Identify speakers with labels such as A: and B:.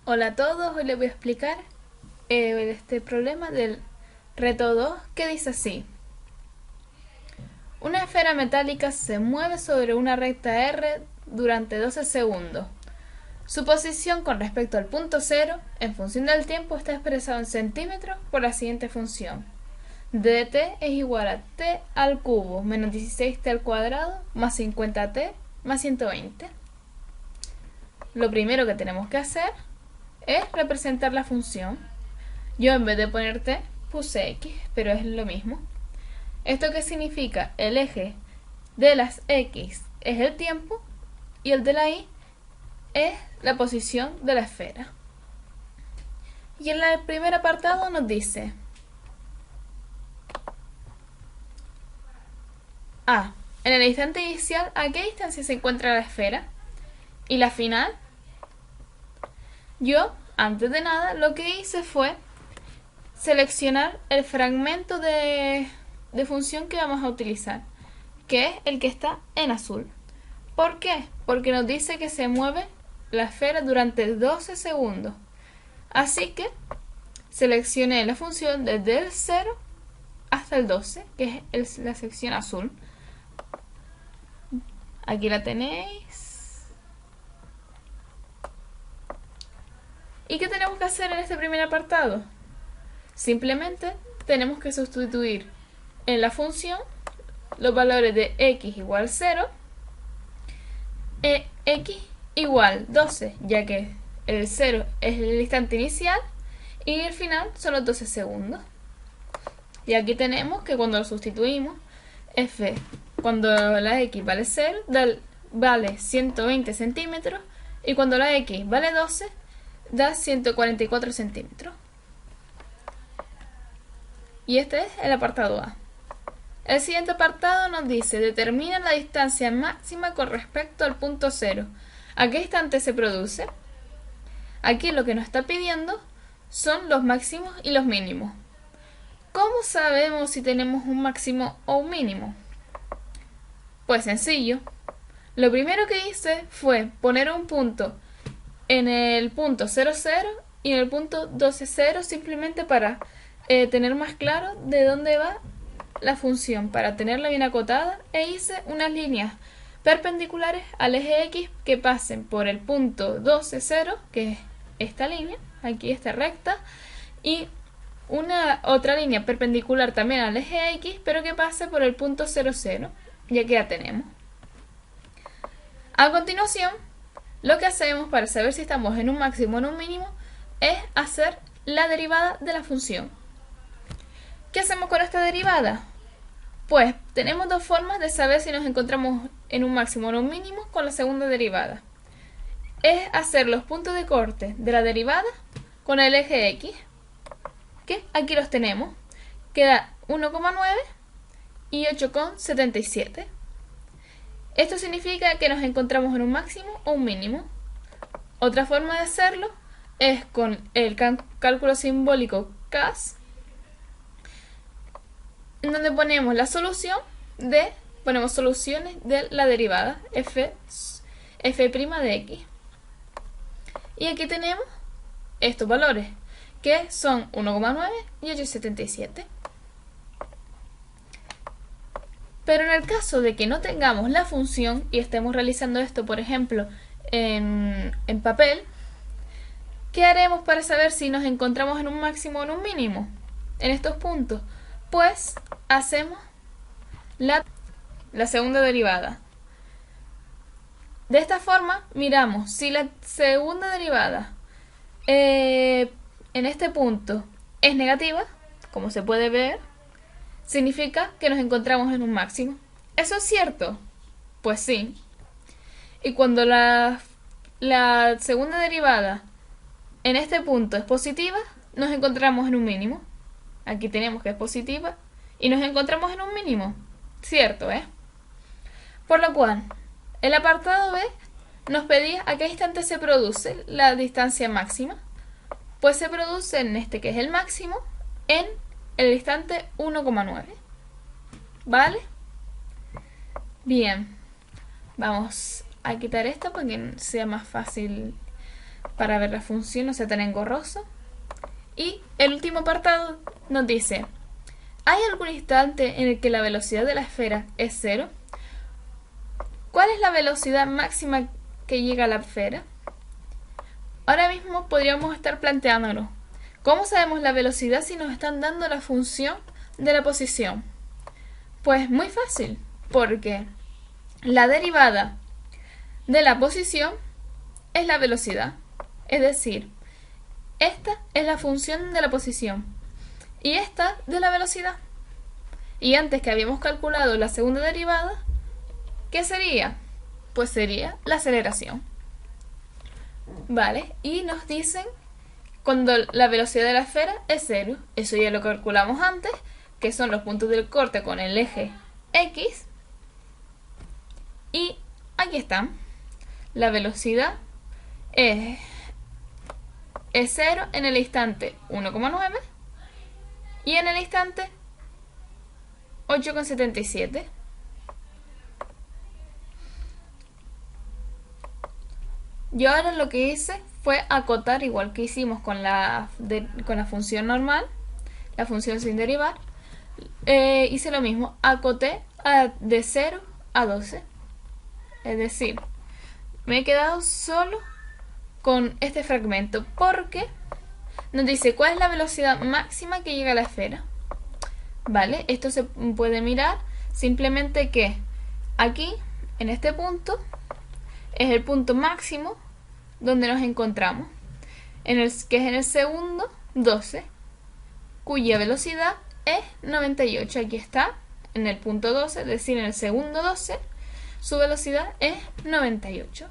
A: Hola a todos, hoy les voy a explicar este problema del reto 2 que dice así. Una esfera metálica se mueve sobre una recta R durante 12 segundos. Su posición con respecto al punto cero, en función del tiempo, está expresado en centímetros por la siguiente función. dt es igual a t al cubo menos 16t al cuadrado más 50t más 120. Lo primero que tenemos que hacer es representar la función. Yo en vez de poner t puse x, pero es lo mismo. ¿Esto qué significa? El eje de las x es el tiempo y el de la y es la posición de la esfera. Y en el primer apartado nos dice A. En el instante inicial, ¿a qué distancia se encuentra la esfera? Y la final. Yo, antes de nada, lo que hice fue seleccionar el fragmento de función que vamos a utilizar, que es el que está en azul. ¿Por qué? Porque nos dice que se mueve la esfera durante 12 segundos. Así que seleccioné la función desde el 0 hasta el 12, que es la sección azul. Aquí la tenéis. ¿Y qué tenemos que hacer en este primer apartado? Simplemente tenemos que sustituir en la función los valores de x igual 0 e x igual 12, ya que el 0 es el instante inicial y el final son los 12 segundos. Y aquí tenemos que cuando lo sustituimos, f, cuando la x vale 0, vale 120 centímetros, y cuando la x vale 12, da 144 centímetros. Y este es el apartado A. El siguiente apartado nos dice: determina la distancia máxima con respecto al punto 0. ¿A qué instante se produce? Aquí lo que nos está pidiendo son los máximos y los mínimos. ¿Cómo sabemos si tenemos un máximo o un mínimo? Pues sencillo. Lo primero que hice fue poner un punto en el punto 00 y en el punto 12,0 simplemente para tener más claro de dónde va la función, para tenerla bien acotada, e hice unas líneas perpendiculares al eje X que pasen por el punto 12,0, que es esta línea, aquí esta recta, y una otra línea perpendicular también al eje X, pero que pase por el punto 00, y aquí ya tenemos. A continuación, lo que hacemos para saber si estamos en un máximo o en un mínimo es hacer la derivada de la función. ¿Qué hacemos con esta derivada? Pues tenemos dos formas de saber si nos encontramos en un máximo o en un mínimo con la segunda derivada. Es hacer los puntos de corte de la derivada con el eje X, que aquí los tenemos, que da 1,9 y 8,77. Esto significa que nos encontramos en un máximo o un mínimo. Otra forma de hacerlo es con el cálculo simbólico CAS, en donde ponemos la solución ponemos soluciones de la derivada f' de x. Y aquí tenemos estos valores, que son 1,9 y 8,77. Pero en el caso de que no tengamos la función y estemos realizando esto, por ejemplo, en papel, ¿qué haremos para saber si nos encontramos en un máximo o en un mínimo en estos puntos? Pues hacemos la segunda derivada. De esta forma miramos si la segunda derivada en este punto es negativa, como se puede ver, significa que nos encontramos en un máximo. ¿Eso es cierto? Pues sí. Y cuando la segunda derivada en este punto es positiva, nos encontramos en un mínimo. Aquí tenemos que es positiva y nos encontramos en un mínimo. Cierto, ¿eh? Por lo cual, el apartado B nos pedía a qué instante se produce la distancia máxima. Pues se produce en este, que es el máximo, en el instante 1,9. ¿Vale? Bien. Vamos a quitar esto para que sea más fácil para ver la función, no sea tan engorroso. Y el último apartado nos dice: ¿hay algún instante en el que la velocidad de la esfera es 0? ¿Cuál es la velocidad máxima que llega a la esfera? Ahora mismo podríamos estar planteándonos: ¿cómo sabemos la velocidad si nos están dando la función de la posición? Pues muy fácil, porque la derivada de la posición es la velocidad. Es decir, esta es la función de la posición y esta de la velocidad. Y antes que habíamos calculado la segunda derivada, ¿qué sería? Pues sería la aceleración. Vale, y nos dicen cuando la velocidad de la esfera es 0. Eso ya lo calculamos antes, que son los puntos del corte con el eje X. Y aquí están. La velocidad es 0 en el instante 1,9 y en el instante 8,77. Yo ahora lo que hice fue acotar, igual que hicimos con la función normal, la función sin derivar. Hice lo mismo, acoté de 0 a 12. Es decir, me he quedado solo con este fragmento porque nos dice cuál es la velocidad máxima que llega a la esfera. Vale, esto se puede mirar simplemente que aquí, en este punto, es el punto máximo donde nos encontramos, que es en el segundo 12, cuya velocidad es 98. Aquí está, en el punto 12, es decir, en el segundo 12, su velocidad es 98.